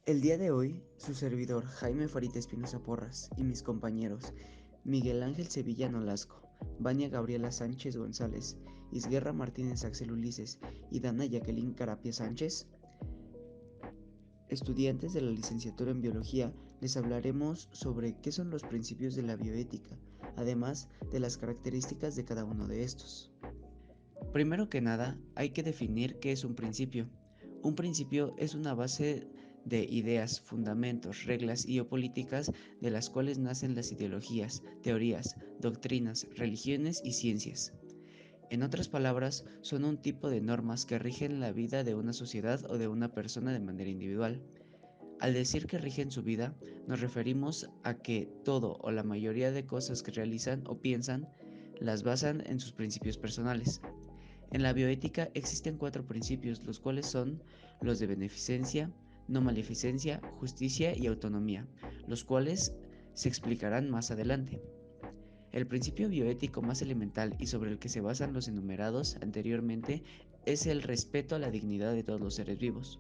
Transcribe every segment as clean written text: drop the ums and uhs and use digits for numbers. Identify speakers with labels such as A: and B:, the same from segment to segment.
A: El día de hoy, su servidor Jaime Farita Espinosa Porras y mis compañeros Miguel Ángel Sevilla Nolasco, Vania Gabriela Sánchez González, Isguerra Martínez Axel Ulises y Dana Jacqueline Carapia Sánchez, estudiantes de la licenciatura en Biología, les hablaremos sobre qué son los principios de la bioética, además de las características de cada uno de estos. Primero que nada, hay que definir qué es un principio. Un principio es una base de ideas, fundamentos, reglas y o políticas de las cuales nacen las ideologías, teorías, doctrinas, religiones y ciencias. En otras palabras, son un tipo de normas que rigen la vida de una sociedad o de una persona de manera individual. Al decir que rigen su vida, nos referimos a que todo o la mayoría de cosas que realizan o piensan las basan en sus principios personales. En la bioética existen cuatro principios, los cuales son los de beneficencia, no maleficencia, justicia y autonomía, los cuales se explicarán más adelante. El principio bioético más elemental y sobre el que se basan los enumerados anteriormente es el respeto a la dignidad de todos los seres vivos.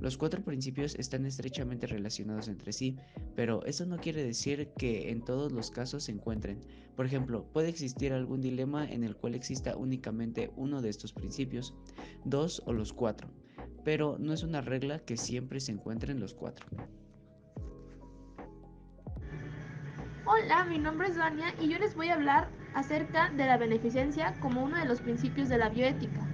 A: Los cuatro principios están estrechamente relacionados entre sí, pero eso no quiere decir que en todos los casos se encuentren. Por ejemplo, puede existir algún dilema en el cual exista únicamente uno de estos principios, dos o los cuatro, pero no es una regla que siempre se encuentren los cuatro.
B: Hola, mi nombre es Vania y yo les voy a hablar acerca de la beneficencia como uno de los principios de la bioética.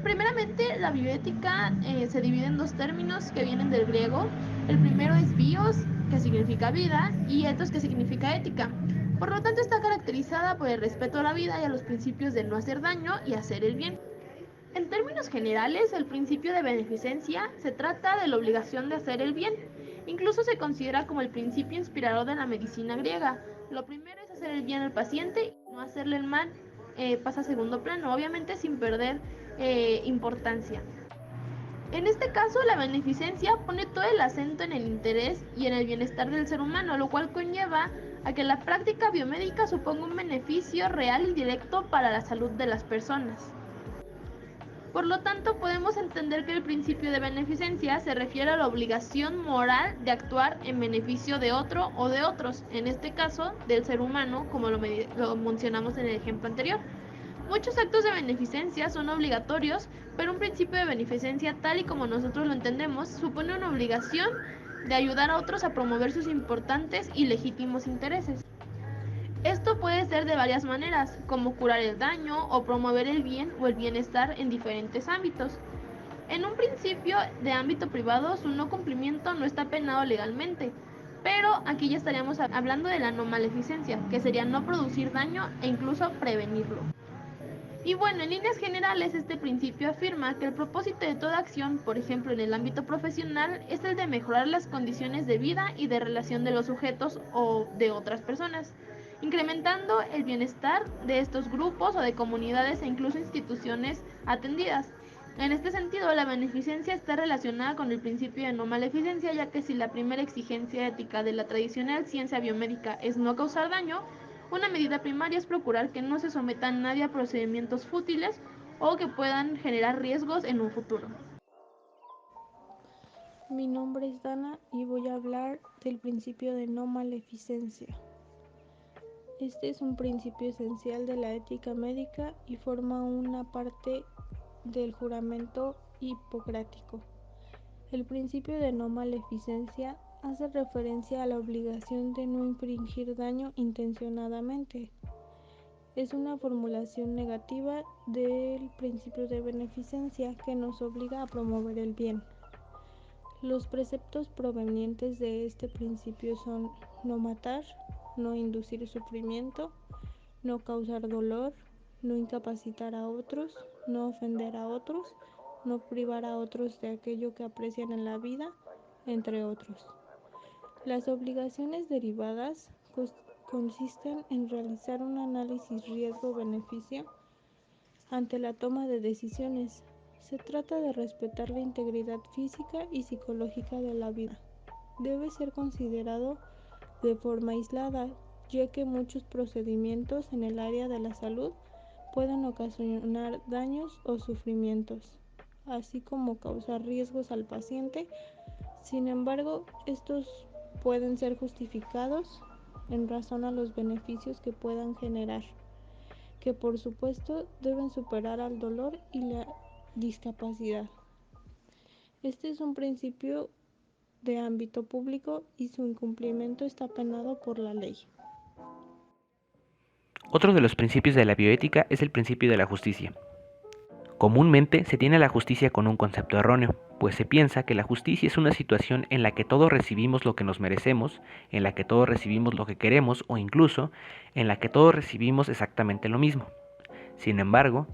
B: Primeramente, la bioética se divide en dos términos que vienen del griego. El primero es bios, que significa vida, y ethos, que significa ética. Por lo tanto, está caracterizada por el respeto a la vida y a los principios de no hacer daño y hacer el bien. En términos generales, el principio de beneficencia se trata de la obligación de hacer el bien. Incluso se considera como el principio inspirador de la medicina griega. Lo primero es hacer el bien al paciente y no hacerle el mal pasa a segundo plano, obviamente sin perder importancia. En este caso, la beneficencia pone todo el acento en el interés y en el bienestar del ser humano, lo cual conlleva a que la práctica biomédica suponga un beneficio real y directo para la salud de las personas. Por lo tanto, podemos entender que el principio de beneficencia se refiere a la obligación moral de actuar en beneficio de otro o de otros, en este caso del ser humano, como lo mencionamos en el ejemplo anterior. Muchos actos de beneficencia son obligatorios, pero un principio de beneficencia tal y como nosotros lo entendemos supone una obligación de ayudar a otros a promover sus importantes y legítimos intereses. Esto puede ser de varias maneras, como curar el daño o promover el bien o el bienestar en diferentes ámbitos. En un principio de ámbito privado, su no cumplimiento no está penado legalmente, pero aquí ya estaríamos hablando de la no maleficencia, que sería no producir daño e incluso prevenirlo. Y bueno, en líneas generales, este principio afirma que el propósito de toda acción, por ejemplo en el ámbito profesional, es el de mejorar las condiciones de vida y de relación de los sujetos o de otras personas, incrementando el bienestar de estos grupos o de comunidades e incluso instituciones atendidas. En este sentido, la beneficencia está relacionada con el principio de no maleficencia, ya que si la primera exigencia ética de la tradicional ciencia biomédica es no causar daño, una medida primaria es procurar que no se someta a nadie a procedimientos fútiles o que puedan generar riesgos en un futuro.
C: Mi nombre es Dana y voy a hablar del principio de no maleficencia. Este es un principio esencial de la ética médica y forma una parte del juramento hipocrático. El principio de no maleficencia hace referencia a la obligación de no infringir daño intencionadamente. Es una formulación negativa del principio de beneficencia que nos obliga a promover el bien. Los preceptos provenientes de este principio son no matar, no inducir sufrimiento, no causar dolor, no incapacitar a otros, no ofender a otros, no privar a otros de aquello que aprecian en la vida, entre otros. Las obligaciones derivadas consisten en realizar un análisis riesgo-beneficio ante la toma de decisiones. Se trata de respetar la integridad física y psicológica de la vida. Debe ser considerado de forma aislada, ya que muchos procedimientos en el área de la salud pueden ocasionar daños o sufrimientos, así como causar riesgos al paciente Sin embargo, estos pueden ser justificados en razón a los beneficios que puedan generar, que por supuesto deben superar al dolor y la discapacidad. Este es un principio de ámbito público y su incumplimiento está penado por la ley.
D: Otro de los principios de la bioética es el principio de la justicia. Comúnmente se tiene la justicia con un concepto erróneo, pues se piensa que la justicia es una situación en la que todos recibimos lo que nos merecemos, en la que todos recibimos lo que queremos o incluso en la que todos recibimos exactamente lo mismo. Sin embargo,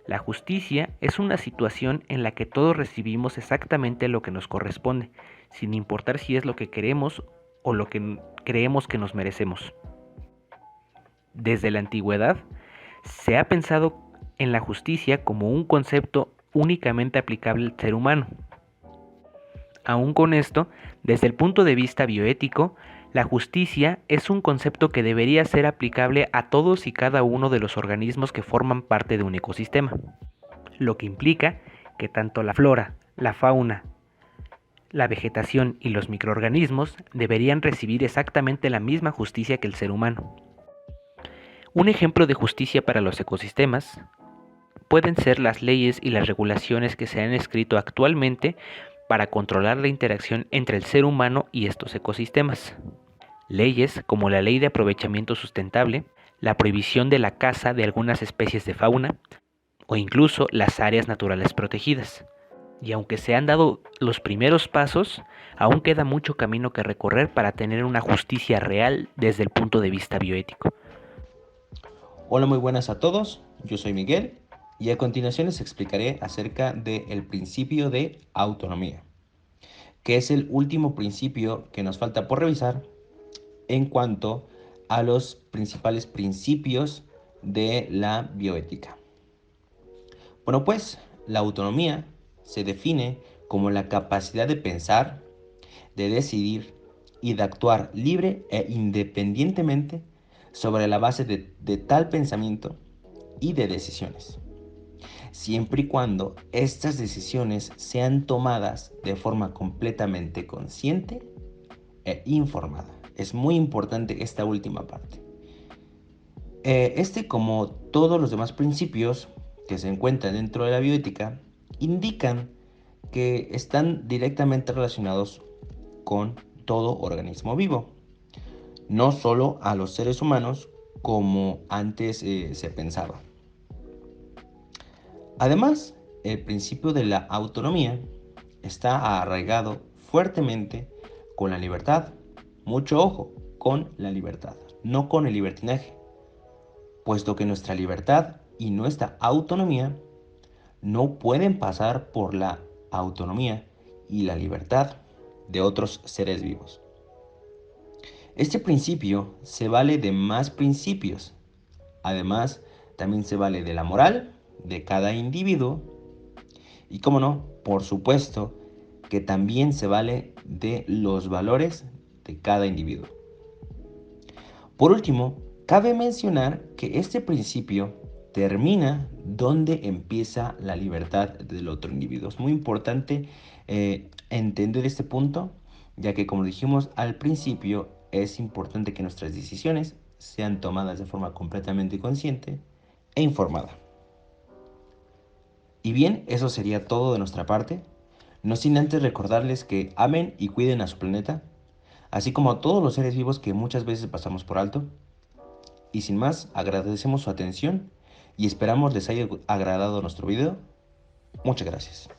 D: la justicia es una situación en la que todos recibimos exactamente lo que nos corresponde, sin importar si es lo que queremos o lo que creemos que nos merecemos. Desde la antigüedad, se ha pensado en la justicia como un concepto únicamente aplicable al ser humano. Aún con esto, desde el punto de vista bioético, la justicia es un concepto que debería ser aplicable a todos y cada uno de los organismos que forman parte de un ecosistema, lo que implica que tanto la flora, la fauna, la vegetación y los microorganismos deberían recibir exactamente la misma justicia que el ser humano. Un ejemplo de justicia para los ecosistemas pueden ser las leyes y las regulaciones que se han escrito actualmente para controlar la interacción entre el ser humano y estos ecosistemas. Leyes como la Ley de Aprovechamiento Sustentable, la prohibición de la caza de algunas especies de fauna o incluso las áreas naturales protegidas. Y aunque se han dado los primeros pasos, aún queda mucho camino que recorrer para tener una justicia real desde el punto de vista bioético.
E: Hola, muy buenas a todos, yo soy Miguel y a continuación les explicaré acerca del principio de autonomía, que es el último principio que nos falta por revisar en cuanto a los principales principios de la bioética. Bueno, pues la autonomía se define como la capacidad de pensar, de decidir y de actuar libre e independientemente sobre la base de tal pensamiento y de decisiones, siempre y cuando estas decisiones sean tomadas de forma completamente consciente e informada. Es muy importante esta última parte. Como todos los demás principios que se encuentran dentro de la bioética, indican que están directamente relacionados con todo organismo vivo, no solo a los seres humanos como antes se pensaba. Además, el principio de la autonomía está arraigado fuertemente con la libertad. Mucho ojo, con la libertad, no con el libertinaje, puesto que nuestra libertad y nuestra autonomía no pueden pasar por la autonomía y la libertad de otros seres vivos. Este principio se vale de más principios. Además, también se vale de la moral de cada individuo y, como no, por supuesto, que también se vale de los valores de cada individuo. Por último, cabe mencionar que este principio termina donde empieza la libertad del otro individuo. Es muy importante entender este punto, ya que, como dijimos al principio, es importante que nuestras decisiones sean tomadas de forma completamente consciente e informada. Y bien, eso sería todo de nuestra parte, no sin antes recordarles que amen y cuiden a su planeta, así como a todos los seres vivos que muchas veces pasamos por alto. Y sin más, agradecemos su atención y esperamos les haya agradado nuestro video. Muchas gracias.